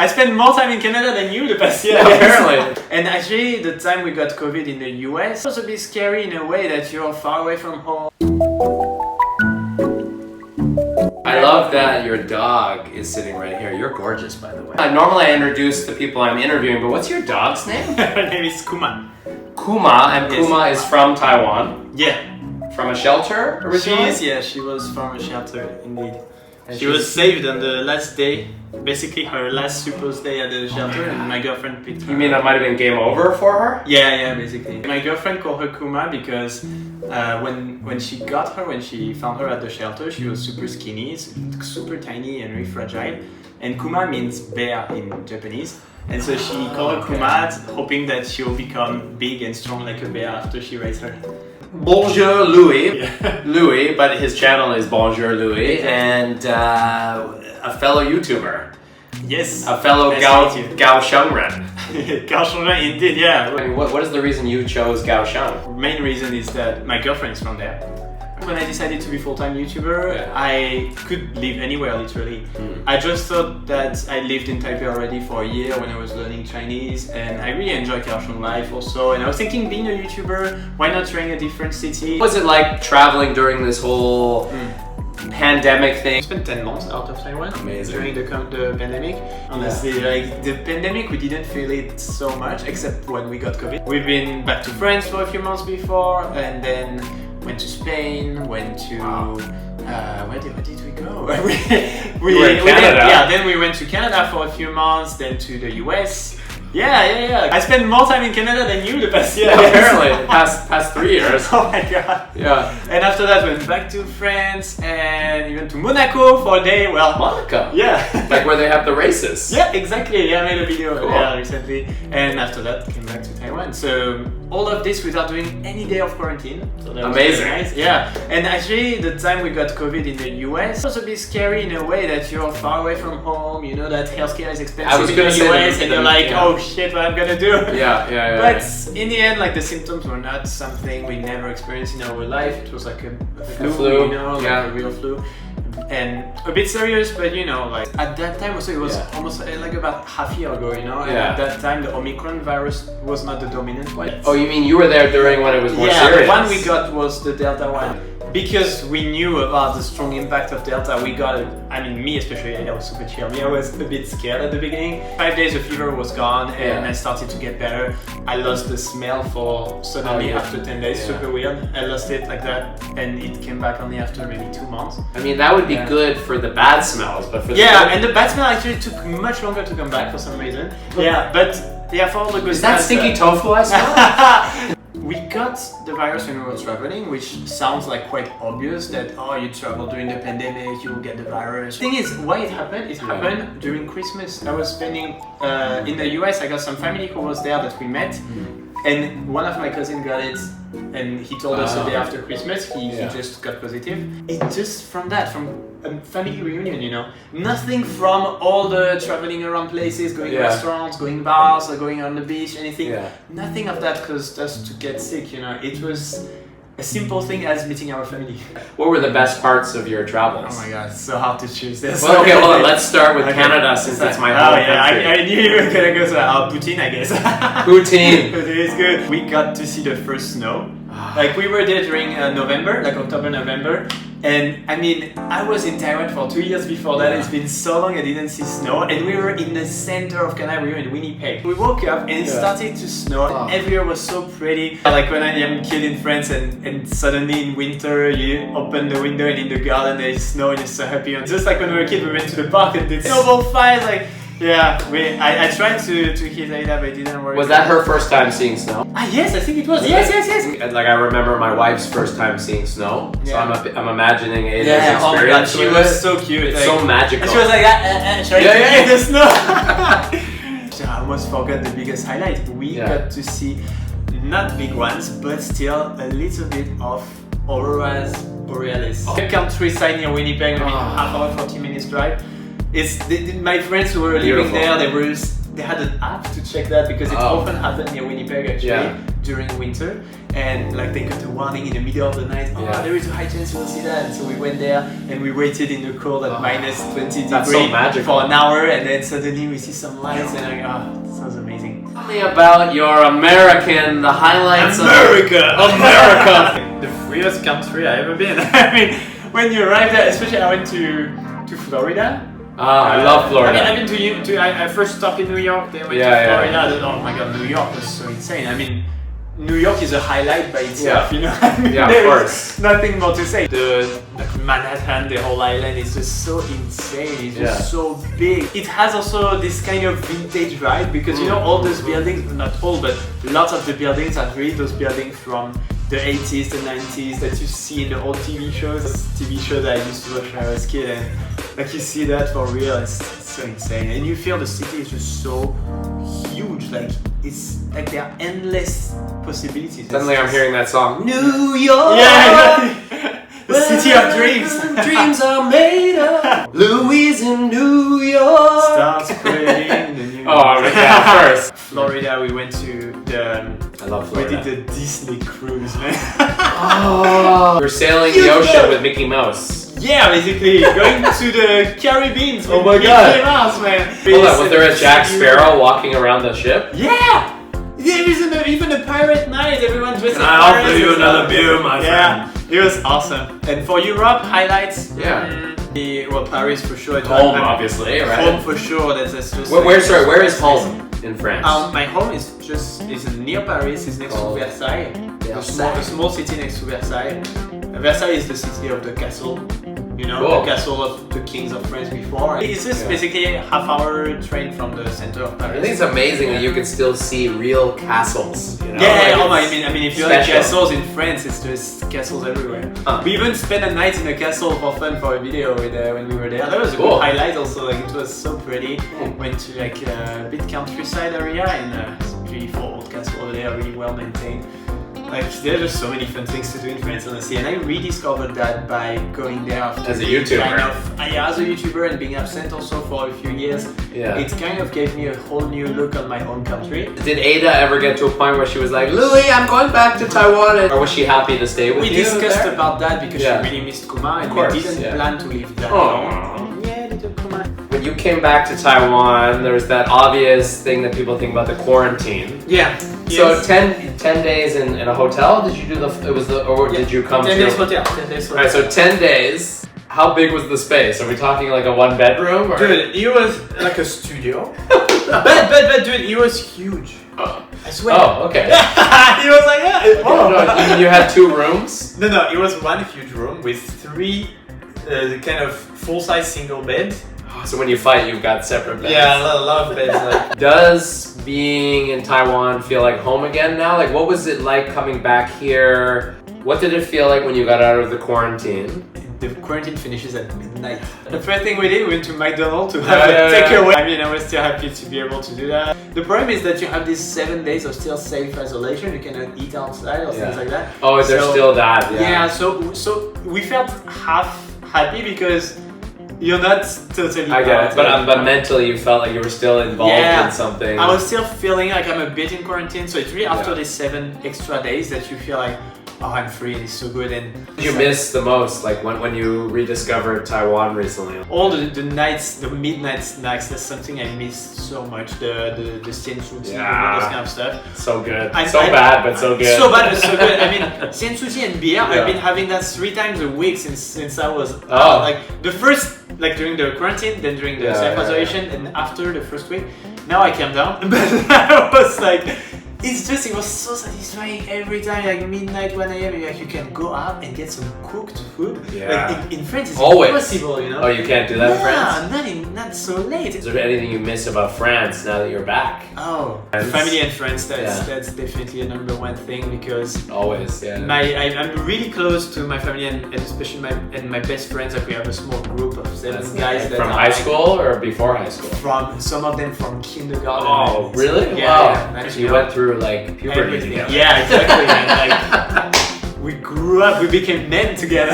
I spent more time in Canada than you the past year. Apparently. And actually, the time we got COVID in the US was a bit scary in a way that you're far away from home. I love that your dog is sitting right here. You're gorgeous, by the way. Normally I introduce the people I'm interviewing, but what's your dog's name? Her name is Kuma. Kuma, and Kuma is from Taiwan. Yeah. From a shelter originally? She was from a shelter, indeed. And she was saved on the last day, basically her last supposed day at the shelter, and my girlfriend picked her. You mean that might have been game over for her? Yeah, basically. My girlfriend called her Kuma because when she got her, when she found her at the shelter, she was super skinny, super tiny and very fragile. And Kuma means bear in Japanese. And so she called her Kuma, hoping that she will become big and strong like a bear after she raised her. Bonjour Louis. Yeah. Louis, but his channel is Bonjour Louis, and a fellow YouTuber. Yes. A fellow Kaohsiungren. Kaohsiungren, indeed, yeah. I mean, what is the reason you chose Kaohsiung? Main reason is that my girlfriend is from there. When I decided to be full-time YouTuber, I could live anywhere, literally. I just thought that I lived in Taipei already for a year when I was learning Chinese, and I really enjoy Kaohsiung life also. And I was thinking, being a YouTuber, why not trying a different city? What was it like traveling during this whole pandemic thing? I spent 10 months out of Taiwan. Amazing. During the pandemic. Honestly, like the pandemic, we didn't feel it so much, except when we got COVID. We've been back to France for a few months before, and then went to Spain, went to where did we go? we were in Canada. Then we went to Canada for a few months, then to the US. Yeah. I spent more time in Canada than you the past year. Apparently, past 3 years. Oh my god. Yeah. And after that, went back to France and even to Monaco for a day. Well, Monaco. Yeah. Like where they have the races. Yeah, exactly. Yeah, I made a video Cool. there recently. And after that, came back to Taiwan. So all of this without doing any day of quarantine. So that was amazing. Really nice. Yeah. And actually, the time we got COVID in the US was a bit scary in a way that you're far away from home. You know that healthcare is expensive in the US, and you're like, oh shit, what I'm gonna do? Yeah. But in the end, like the symptoms were not something we never experienced in our life. It was like a flu, you know, like a real flu. And a bit serious, but you know, like at that time also it was almost like about half a year ago, you know, and at that time the Omicron virus was not the dominant one. Oh, you mean you were there during when it was more serious? Yeah, the one we got was the Delta one. Because we knew about the strong impact of Delta, we got it. I mean, me especially, I was super chill. I was a bit scared at the beginning. 5 days the fever was gone and I started to get better. I lost the smell for suddenly after 10 days, super weird. I lost it like that and it came back only after maybe 2 months. I mean, that would be good for the bad smells, but for the and the bad smell actually took much longer to come back for some reason. Yeah, but for all the good Is that stinky tofu I smell? We got the virus when we were traveling, which sounds like quite obvious that, oh, you travel during the pandemic, you will get the virus. The thing is, why it happened? It happened during Christmas. I was spending, in the US, I got some family who was there that we met, and one of my cousins got it, and he told us the day after Christmas, he just got positive. It just from a family reunion, you know. Nothing from all the traveling around places, going to restaurants, going bars, or going on the beach, anything. Nothing of that caused us to get sick, you know. It was a simple thing as meeting our family. What were the best parts of your travels? Oh my god, it's so hard to choose this. Well, okay, hold on. Let's start with Canada since it's my home country. I knew you were gonna go to poutine, I guess. Poutine. Poutine is good. We got to see the first snow. Like we were there during November, like October, November. And I mean, I was in Taiwan for 2 years before that. It's been so long I didn't see snow. And we were in the center of Canada, we were in Winnipeg. We woke up and it started to snow. Everywhere was so pretty. Like when I am a kid in France and suddenly in winter you open the window and in the garden there is snow and you're so happy. And just like when we were a kid, we went to the park and did snowball fights. Like, I tried to hit Aida, but it didn't work. Was that her first time seeing snow? Yes, I think it was. Yes. Like I remember my wife's first time seeing snow, so I'm imagining Aida's experience. Oh my god, she was so cute. It's so magical. And she was like, trying to hit the snow. I almost forgot the biggest highlight. We got to see not big ones, but still a little bit of auroras borealis. The countryside near Winnipeg, maybe half hour, 40 minutes drive. My friends who were living there, they had an app to check that because it often happened near Winnipeg actually. during winter, and like they got a warning in the middle of the night. Oh, there is a high chance you'll see that. And so we went there and we waited in the cold at minus 20 degrees for an hour, and then suddenly we see some lights, and like, oh, sounds amazing. Tell me about your American, the highlights America! The freest country I've ever been. I mean, when you arrive there, especially I went to Florida. I love Florida. I mean, I've been I first stopped in New York, then went to Florida. Oh my god, New York was so insane. I mean, New York is a highlight by itself, you know? I mean, of course. Nothing more to say. The Manhattan, the whole island is just so insane. It's just so big. It has also this kind of vintage vibe because you know all those buildings, not all, but lots of the buildings are really those buildings from the 80s, the 90s that you see in the old TV shows. TV shows that I used to watch when I was a kid, and like you see that for real. It's so insane, and you feel the city is just so huge. Like it's like there are endless possibilities. Suddenly I'm hearing that song, New York! Yeah, exactly. The city of dreams. Dreams are made of. Louis in New York. Start spreading the news. Oh, yeah, first. Florida, we went to the. I love Florida. We did the Disney cruise, man. Oh, we're sailing the ocean with Mickey Mouse. Yeah, basically going to the Caribbean. Oh my god. Mickey Mouse, man. Hold on, was there a Jack Sparrow walking around the ship? Yeah. There is even a pirate night. Everyone dressed as I'll pirates. offer you another beer, my friend. It was awesome. And for Europe, highlights. Well, Paris for sure. Home, obviously, right? Home for sure. That's just. Where is home in France? My home is near Paris. It's next to Versailles. A small city next to Versailles. Versailles is the city of the castle. You know, the castle of the kings of France before. It's just basically a half-hour train from the center of Paris. I think it's amazing that you can still see real castles. You know? I mean, if you like castles in France, it's just castles everywhere. We even spent a night in a castle for fun for a video when we were there. That was a good highlight also. Like it was so pretty. Went to like a bit countryside area and it's a beautiful old castle over there, really well maintained. Like there's just so many fun things to do in France, honestly, and I rediscovered that by going there after as a YouTuber. As a YouTuber and being absent also for a few years. It kind of gave me a whole new look on my own country. Did Ada ever get to a point where she was like, Louis, I'm going back to Taiwan, or was she happy to stay with you? We discussed about that because she really missed Kuma, and we didn't plan to leave that long. Yeah, little Kuma. When you came back to Taiwan, there was that obvious thing that people think about the quarantine. Yeah. So 10 days in a hotel? Did you do did you come 10 days hotel. 10 days hotel. Alright, so 10 days. How big was the space? Are we talking like a one bedroom? Or? Dude, it was like a studio. but dude, it was huge. I swear. Oh, okay. He was like, No, you had 2 rooms? No, it was one huge room with 3 kind of full-size single beds. So when you fight, you've got separate beds. Yeah, a lot of beds. Like. Does being in Taiwan feel like home again now? Like, what was it like coming back here? What did it feel like when you got out of the quarantine? The quarantine finishes at midnight. The first thing we did, we went to McDonald's to have a takeaway. I mean, I was still happy to be able to do that. The problem is that you have these 7 days of still safe isolation. You cannot eat outside or things like that. Oh, there's still that. Yeah. So we felt half happy because you're not totally. I get it, but mentally you felt like you were still involved in something. I was still feeling like I'm a bit in quarantine. So it's really after these 7 extra days that you feel like, oh, I'm free and it's so good. And what did you miss the most, like when you rediscovered Taiwan recently? All the nights, the midnight snacks. That's something I missed so much. The siensuji and those kind of stuff. So good. So bad, but so good. So bad, but so good. I mean, siensuji and beer. I've been having that 3 times a week since I was like the first. Like during the quarantine, then during the self-isolation, and after the first week. Now I calmed down, but I was like, it was so satisfying every time, like midnight, 1 a.m. Like you can go out and get some cooked food. Like in France, it's impossible, you know. Oh, you can't do that in France? Yeah, not so late. Is there anything you miss about France now that you're back? Oh, family and friends. That's definitely a #1 thing because always, I'm really close to my family and especially my best friends. Like we have a small group of 7 guys that from high school or before high school. From some of them from kindergarten. Oh, really? Yeah. You went through like puberty together. Yeah, exactly. And, like, we grew up, we became men together.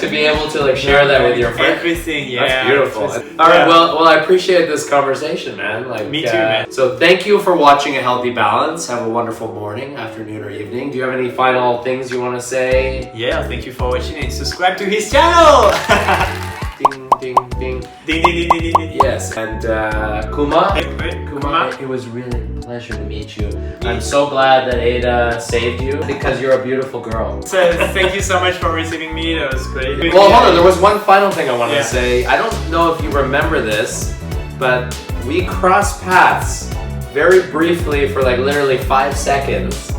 To be able to like share that with your friends. Everything, yeah. That's beautiful. Alright, well, I appreciate this conversation, man. Like, me too, man. So thank you for watching A Healthy Balance. Have a wonderful morning, afternoon, or evening. Do you have any final things you want to say? Yeah, thank you for watching and subscribe to his channel. Ding, ding, ding. Ding, ding, ding, ding, ding. Yes, and Kuma, Kuma. it was really a pleasure to meet you. I'm so glad that Ada saved you because you're a beautiful girl. So thank you so much for receiving me. That was great. Well, hold on. There was one final thing I wanted to say. I don't know if you remember this, but we crossed paths very briefly for like literally 5 seconds.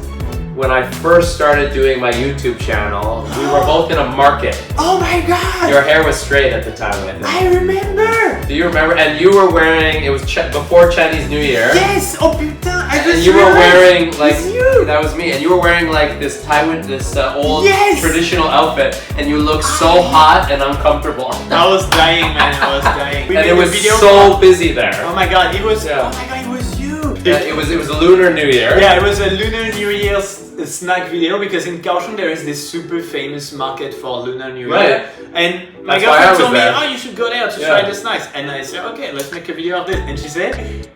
When I first started doing my YouTube channel, we were both in a market. Oh my god! Your hair was straight at the time, I think. I remember! Do you remember? And you were wearing, it was before Chinese New Year. Yes! Oh putain! I just And you were wearing like, it's you. that was me, and you were wearing like this Taiwan, this old Yes. traditional outfit, and you looked so hot and uncomfortable. I was dying, man. I was dying. And it was so busy there. Oh my god! It was. Yeah. Oh my god! It was you. Yeah, it was Lunar New Year. Yeah, it was a Lunar New Year snack video because in Kaohsiung there is this super famous market for Lunar New Year. Right. And my That's why I girlfriend was told me, there. oh, you should go there to try the snacks. And I said, okay, let's make a video of this. And she said,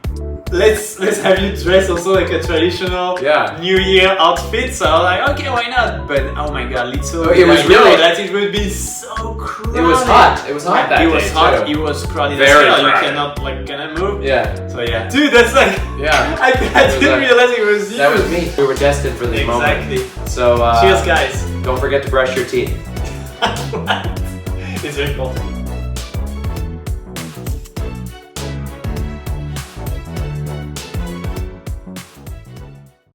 let's have you dress also like a traditional New Year outfit. So I was like, okay, why not? But oh my god, little it was really that it would be so crowded. It was hot. It was hot that day. It was hot. Too. It was crowded. Very as well. crowded. You cannot like move. Yeah. So yeah, dude, that's like I didn't realize it was you. That was me. We were destined for this moment. Exactly. So cheers, guys. Don't forget to brush your teeth. It's very cool.